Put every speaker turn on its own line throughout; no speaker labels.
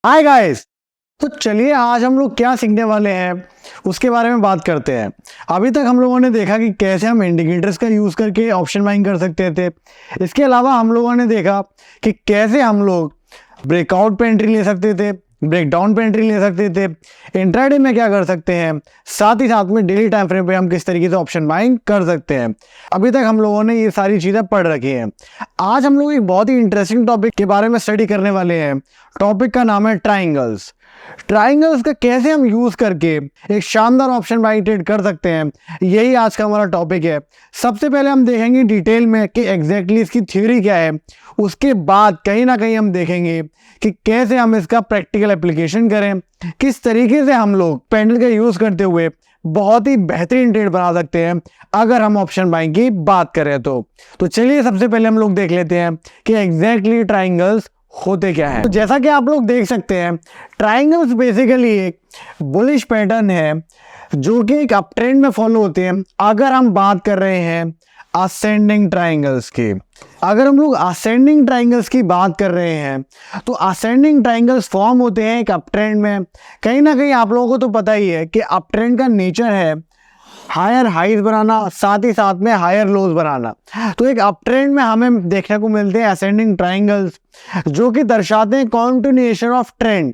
Hi guys. तो चलिए आज हम लोग क्या सीखने वाले हैं उसके बारे में बात करते हैं। अभी तक हम लोगों ने देखा कि कैसे हम इंडिकेटर्स का यूज़ करके ऑप्शन बाइंग कर सकते थे। इसके अलावा हम लोगों ने देखा कि कैसे हम लोग ब्रेकआउट पे एंट्री ले सकते थे, ब्रेकडाउन पे एंट्री ले सकते थे, इंट्राडे में क्या कर सकते हैं, साथ ही साथ में डेली टाइम फ्रेम पे हम किस तरीके से ऑप्शन बाइंग कर सकते हैं। अभी तक हम लोगों ने ये सारी चीज़ें पढ़ रखी हैं। आज हम लोग एक बहुत ही इंटरेस्टिंग टॉपिक के बारे में स्टडी करने वाले हैं। टॉपिक का नाम है ट्राइंगल्स। ट्राइंगल्स का कैसे हम यूज करके एक शानदार ऑप्शन बाइंग ट्रेड कर सकते हैं, यही आज का हमारा टॉपिक है। सबसे पहले हम देखेंगे डिटेल में कि एग्जैक्टली इसकी थ्योरी क्या है। उसके बाद कहीं ना कहीं हम देखेंगे कि कैसे हम इसका प्रैक्टिकल एप्लीकेशन करें, किस तरीके से हम लोग पेंडल का यूज करते हुए बहुत ही बेहतरीन ट्रेड बना सकते हैं अगर हम ऑप्शन बाइंग की बात करें तो चलिए सबसे पहले हम लोग देख लेते हैं कि एग्जैक्टली ट्राइंगल्स होते क्या है। तो जैसा कि आप लोग देख सकते हैं, ट्राइंगल्स बेसिकली एक बुलिश पैटर्न है जो कि एक अप ट्रेंड में फॉलो होते हैं। अगर हम बात कर रहे हैं असेंडिंग ट्राइंगल्स की, अगर हम लोग असेंडिंग ट्राइंगल्स की बात कर रहे हैं तो असेंडिंग ट्राइंगल्स फॉर्म होते हैं एक अप ट्रेंड में। कहीं ना कहीं आप लोगों को तो पता ही है कि अप ट्रेंड का नेचर है हायर हाइज बनाना, साथ ही साथ में हायर लोज बनाना। तो एक अप ट्रेंड में हमें देखने को मिलते हैं असेंडिंग ट्राइंगल्स जो कि दर्शाते हैं कॉन्टिन्यूएशन ऑफ ट्रेंड।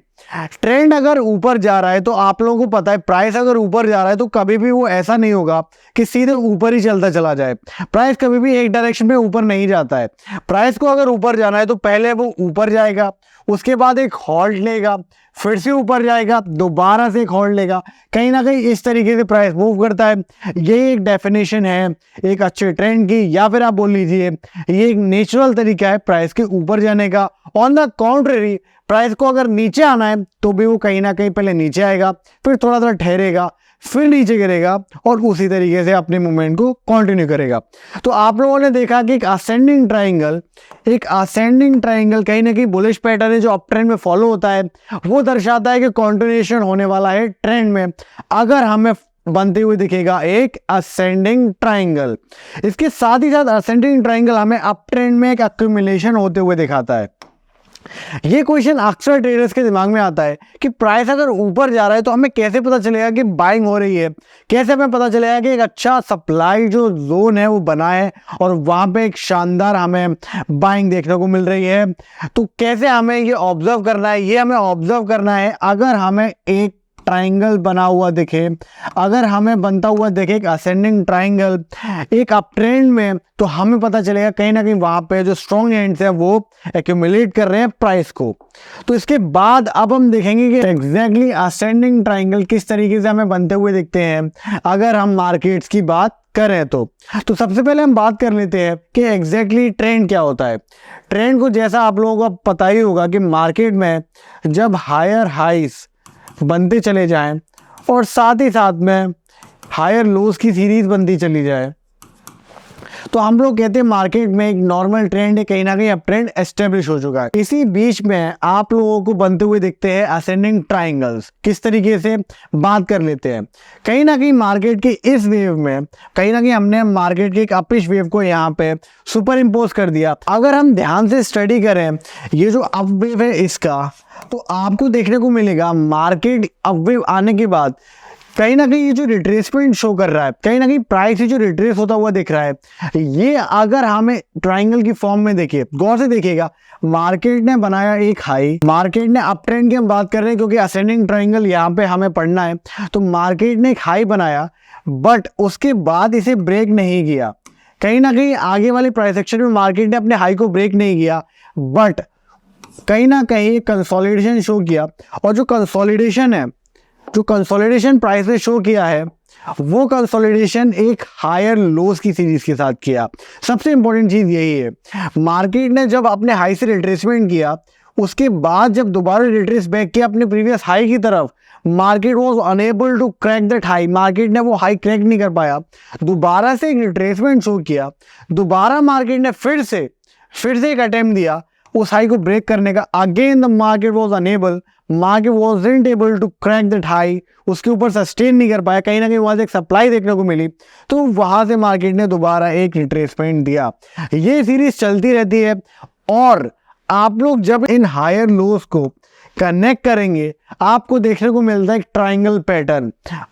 ट्रेंड अगर ऊपर जा रहा है तो आप लोगों को पता है प्राइस अगर ऊपर जा रहा है तो कभी भी वो ऐसा नहीं होगा कि सीधे ऊपर ही चलता चला जाए। प्राइस कभी भी एक डायरेक्शन में ऊपर नहीं जाता है। प्राइस को अगर ऊपर जाना है तो पहले वो ऊपर जाएगा, उसके बाद एक हॉल्ट लेगा, फिर से ऊपर जाएगा, दोबारा से एक हॉल्ट लेगा। कहीं ना कहीं इस तरीके से प्राइस मूव करता है। ये एक डेफिनेशन है एक अच्छे ट्रेंड की, या फिर आप बोल लीजिए ये एक नेचुरल तरीका है प्राइस के ऊपर जाने का। ऑन द कॉन्ट्रेरी प्राइस को अगर नीचे आना है तो भी वो कहीं ना कहीं पहले नीचे आएगा, फिर थोड़ा सा ठहरेगा, फिर नीचे गिरेगा और उसी तरीके से अपने मूवमेंट को कंटिन्यू करेगा। तो आप लोगों ने देखा कि एक असेंडिंग ट्राइंगल कहीं ना कहीं बुलिश पैटर्न है जो अप ट्रेंड में फॉलो होता है। वो दर्शाता है कि कंटिन्यूएशन होने वाला है ट्रेंड में अगर हमें बनते हुए दिखेगा एक असेंडिंग ट्राइंगल। इसके साथ ही साथ असेंडिंग ट्राइंगल हमें अप ट्रेंड में एक एक्यूमुलेशन होते हुए दिखाता है। ये क्वेश्चन अक्सर ट्रेडर्स के दिमाग में आता है कि प्राइस अगर ऊपर जा रहा है तो हमें कैसे पता चलेगा कि बाइंग हो रही है, कैसे हमें पता चलेगा कि एक अच्छा सप्लाई जो जोन है वो बना है और वहां पे एक शानदार हमें बाइंग देखने को मिल रही है। तो कैसे हमें ये ऑब्जर्व करना है, ये हमें ऑब्जर्व करना है अगर हमें एक ट्राइंगल बना हुआ दिखे, अगर हमें बनता हुआ दिखे एक असेंडिंग ट्राइंगल एक अप ट्रेंड में, तो हमें पता चलेगा कहीं ना कहीं वहां पे जो स्ट्रॉन्ग एंड्स है वो एक्यूमुलेट कर रहे हैं प्राइस को। तो इसके बाद अब हम देखेंगे कि एग्जैक्टली असेंडिंग ट्राइंगल किस तरीके से हमें बनते हुए दिखते हैं अगर हम मार्केट्स की बात करें तो सबसे पहले हम बात कर लेते हैं कि एग्जैक्टली ट्रेंड क्या होता है। ट्रेंड को जैसा आप लोगों को पता ही होगा कि मार्केट में जब हायर हाइस बनते चले जाएं और साथ ही साथ में हायर लोज की सीरीज बनती चली जाए तो हम लोग कहते हैं मार्केट में एक नॉर्मल ट्रेंड है, कहीं ना कहीं अब ट्रेंड एस्टेब्लिश हो चुका है। इसी बीच में आप लोगों को बनते हुए दिखते हैं असेंडिंग ट्राइंगल्स। किस तरीके से बात कर लेते हैं, कहीं ना कहीं मार्केट के इस वेव में कहीं ना कहीं हमने मार्केट के एक अपिश वेव को यहाँ पे सुपर इम्पोज कर दिया। अगर हम ध्यान से स्टडी करें ये जो अप वेव है इसका, तो आपको देखने को मिलेगा मार्केट अप वेव आने के बाद कहीं ना कहीं ये जो रिट्रेसमेंट शो कर रहा है, कहीं ना कहीं प्राइस जो रिट्रेस होता हुआ दिख रहा है। ये अगर हमें ट्राइंगल की फॉर्म में देखिए, गौर से देखिएगा, मार्केट ने बनाया एक हाई, मार्केट ने अप ट्रेंड की हम बात कर रहे हैं क्योंकि असेंडिंग ट्राइंगल यहाँ पे हमें पढ़ना है। तो मार्केट ने एक हाई बनाया बट उसके बाद इसे ब्रेक नहीं किया। कहीं ना कहीं आगे वाले प्राइस सेक्शन में मार्केट ने अपने हाई को ब्रेक नहीं किया बट कहीं ना कहीं कंसोलिडेशन शो किया। और जो कंसोलिडेशन प्राइस ने शो किया है वो कंसोलिडेशन एक हायर लोस की सीरीज के साथ किया। सबसे इंपॉर्टेंट चीज यही है, मार्केट ने जब अपने हाई से रिट्रेसमेंट किया उसके बाद जब दोबारा रिट्रेस बैक किया अपने प्रीवियस हाई की तरफ, market was unable to crack that high. Market ने वो हाई क्रैक नहीं कर पाया, दोबारा से एक रिट्रेसमेंट शो किया, दोबारा मार्केट ने फिर से एक अटेम्प्ट दिया उस हाई को ब्रेक करने का। Again the market was unable, market wasn't able to crack that high, उसके ऊपर सस्टेन नहीं कर पाया। कहीं ना कहीं वहां से एक सप्लाई देखने को मिली तो वहां से मार्केट ने दोबारा एक रिट्रेसमेंट दिया। ये सीरीज चलती रहती है और आप लोग जब इन हायर लोस को कनेक्ट करेंगे आपको देखने को मिलता है एक ट्राइंगल पैटर्न।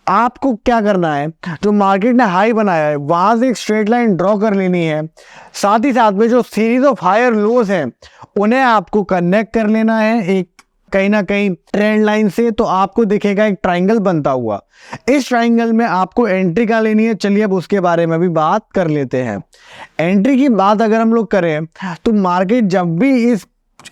आपको क्या करना है, जो मार्केट ने हाई बनाया है वहां से एक स्ट्रेट लाइन ड्रॉ कर लेनी है, साथ ही साथ में जो सीरीज ऑफ हायर लोज हैं उन्हें आपको कनेक्ट कर लेना है एक कहीं ना कहीं ट्रेंड लाइन से। तो आपको दिखेगा एक ट्राइंगल बनता हुआ। इस ट्राइंगल में आपको एंट्री का लेनी है। चलिए अब उसके बारे में भी बात कर लेते हैं। एंट्री की बात अगर हम लोग करें तो मार्केट जब भी इस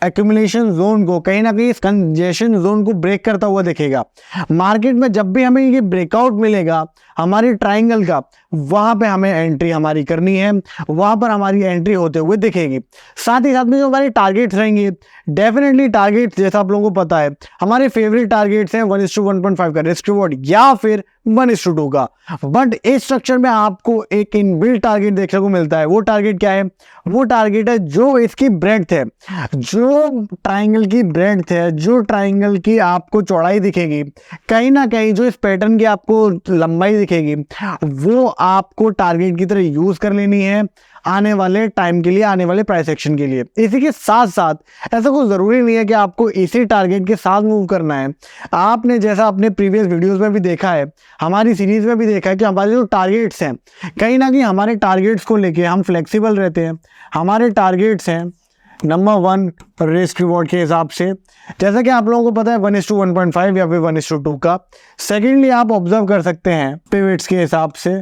एक्यूमुलेशन जोन को कहीं ना कहीं इस कंजेशन जोन को ब्रेक करता हुआ दिखेगा, मार्केट में जब भी हमें ये ब्रेकआउट मिलेगा हमारी ट्राइंगल का, वहां पे हमें एंट्री हमारी करनी है, वहां पर हमारी एंट्री होते हुए दिखेगी। साथ ही साथ में जो हमारे टारगेट्स रहेंगे, डेफिनेटली टारगेट्स जैसा आप लोगों को पता है हमारे फेवरेट टारगेट्स हैं 1:1.5 का रिस्क रिवॉर्ड या फिर 1:2 का। बट इस स्ट्रक्चर में आपको एक इनबिल्ट टारगेट देखने को मिलता है। वो टारगेट क्या है? वो टारगेट है जो इसकी ब्रेड्थ है, जो ट्राइंगल की ब्रेड्थ है, जो ट्राइंगल की आपको चौड़ाई दिखेगी, कहीं ना कहीं जो इस पैटर्न की आपको लंबाई दिखेगी, वो आपको टारगेट की तरह यूज कर लेनी है आने वाले टाइम के लिए, आने वाले प्राइस एक्शन के लिए। इसी के साथ साथ ऐसा कुछ ज़रूरी नहीं है कि आपको इसी टारगेट के साथ मूव करना है। आपने जैसा अपने प्रीवियस वीडियोस में भी देखा है, हमारी सीरीज में भी देखा है कि हमारे जो टारगेट्स हैं, कहीं ना कहीं हमारे टारगेट्स को लेके हम फ्लेक्सिबल रहते हैं। हमारे टारगेट्स हैं नंबर 1 रिस्क रिवॉर्ड के हिसाब से, जैसा कि आप लोगों को पता है 1:1.5 या फिर 1:2 का। सेकेंडली आप ऑब्जर्व कर सकते हैं पिवट्स के हिसाब से,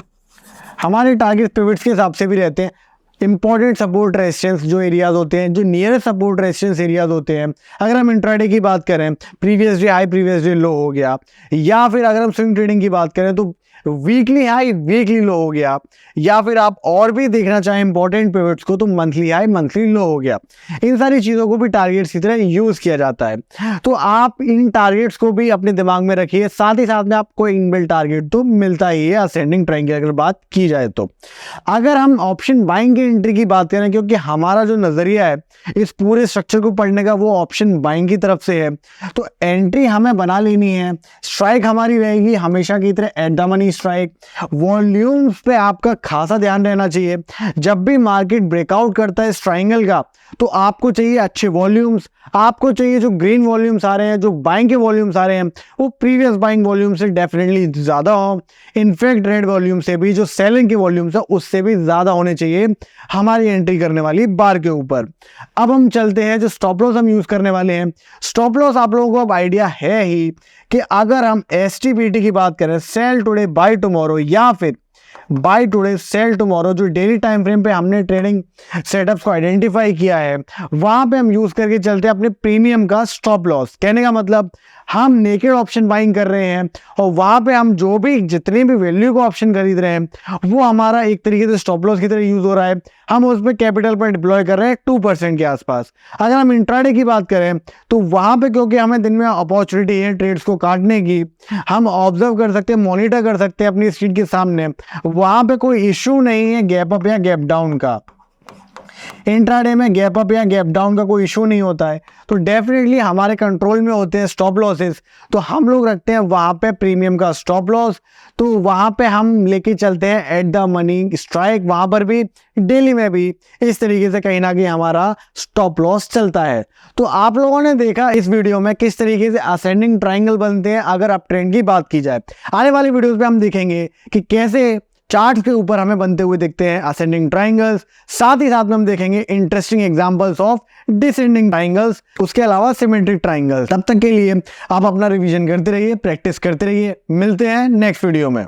हमारे टारगेट पिवट्स के हिसाब से भी रहते हैं। इंपॉर्टेंट सपोर्ट रेजिस्टेंस जो एरियाज होते हैं, जो नियरेस्ट सपोर्ट रेजिस्टेंस एरियाज होते हैं, अगर हम इंट्राडे की बात करें previous day high previous day लो हो गया, या फिर अगर हम स्विंग ट्रेडिंग की बात करें तो वीकली हाई वीकली लो हो गया, या फिर आप और भी देखना चाहें इंपॉर्टेंट पिवट्स को तो मंथली हाई मंथली लो हो गया। इन सारी चीज़ों को भी टारगेट्स की तरह यूज़ किया जाता है। तो आप इन टारगेट्स को भी अपने दिमाग में रखिए। साथ ही साथ में आपको इनबिल्ट टारगेट तो मिलता ही है असेंडिंग ट्रायंगल की अगर बात की जाए तो। अगर हम ऑप्शन बाइंग की एंट्री की बात करें, क्योंकि हमारा जो नज़रिया है इस पूरे स्ट्रक्चर को पढ़ने का वो ऑप्शन बाइंग की तरफ से है, तो एंट्री हमें बना लेनी है। स्ट्राइक हमारी रहेगी हमेशा की तरह at the money strike. Volumes पे आपका खासा ध्यान रहना चाहिए। जब भी मार्केट ब्रेकआउट करता है इस ट्राइंगल का, तो आपको चाहिए अच्छे वॉल्यूम्स, आपको चाहिए जो ग्रीन वॉल्यूम्स आ रहे हैं, जो बाइंग के वॉल्यूम्स आ रहे हैं वो प्रीवियस बाइंग वॉल्यूम से डेफिनेटली ज़्यादा हो। इनफैक्ट रेड वॉल्यूम से भी जो सेलिंग के वॉल्यूम्स है उससे भी ज़्यादा होने चाहिए हमारी एंट्री करने वाली बार के ऊपर। अब हम चलते हैं जो स्टॉप लॉस हम यूज़ करने वाले हैं। स्टॉप लॉस आप लोगों को अब आइडिया है ही कि अगर हम STPT की बात करें, सेल टुडे बाय टुमारो या फिर बाय टुडे सेल टुमारो, जो डेली टाइम फ्रेम पे हमने ट्रेडिंग सेटअप्स को आइडेंटिफाई किया है, वहां पे हम यूज करके चलते हैं अपने प्रीमियम का स्टॉप लॉस। कहने का मतलब हम नेकेड ऑप्शन बाइंग कर रहे हैं और वहां पे हम जो भी जितने भी वैल्यू को ऑप्शन खरीद रहे हैं वो हमारा एक तरीके से स्टॉप लॉस की तरह यूज हो रहा है। हम उस पर कैपिटल पर डिप्लॉय कर रहे हैं 2% के आसपास। अगर हम इंट्राडे की बात करें तो वहां पे क्योंकि हमें दिन में अपॉर्चुनिटी है ट्रेड्स को काटने की, हम ऑब्जर्व कर सकते हैं, मॉनिटर कर सकते हैं अपनी स्क्रीन के सामने, वहां पे कोई इश्यू नहीं है गैप अप या गैप डाउन का। इंट्राडे में गैप अप या गैप डाउन का कोई इशू नहीं होता है, तो डेफिनेटली हमारे कंट्रोल में होते हैं स्टॉप लॉसेस। तो हम लोग रखते हैं वहां पे प्रीमियम का स्टॉप लॉस, तो वहां पे हम लेके चलते हैं एट द मनी स्ट्राइक। वहां पर भी डेली में भी इस तरीके से कहीं ना कहीं हमारा स्टॉप लॉस चलता है। तो आप लोगों ने देखा इस वीडियो में किस तरीके से असेंडिंग ट्रायंगल बनते हैं। अगर आप ट्रेंड की बात की जाए, आने वाली वीडियोस में हम देखेंगे कि कैसे चार्ट के ऊपर हमें बनते हुए दिखते हैं असेंडिंग ट्रायंगल्स। साथ ही साथ में हम देखेंगे interesting examples of descending triangles, उसके अलावा सिमेट्रिक ट्रायंगल्स। तब तक के लिए आप अपना रिवीजन करते रहिए, प्रैक्टिस करते रहिए। मिलते हैं नेक्स्ट वीडियो में।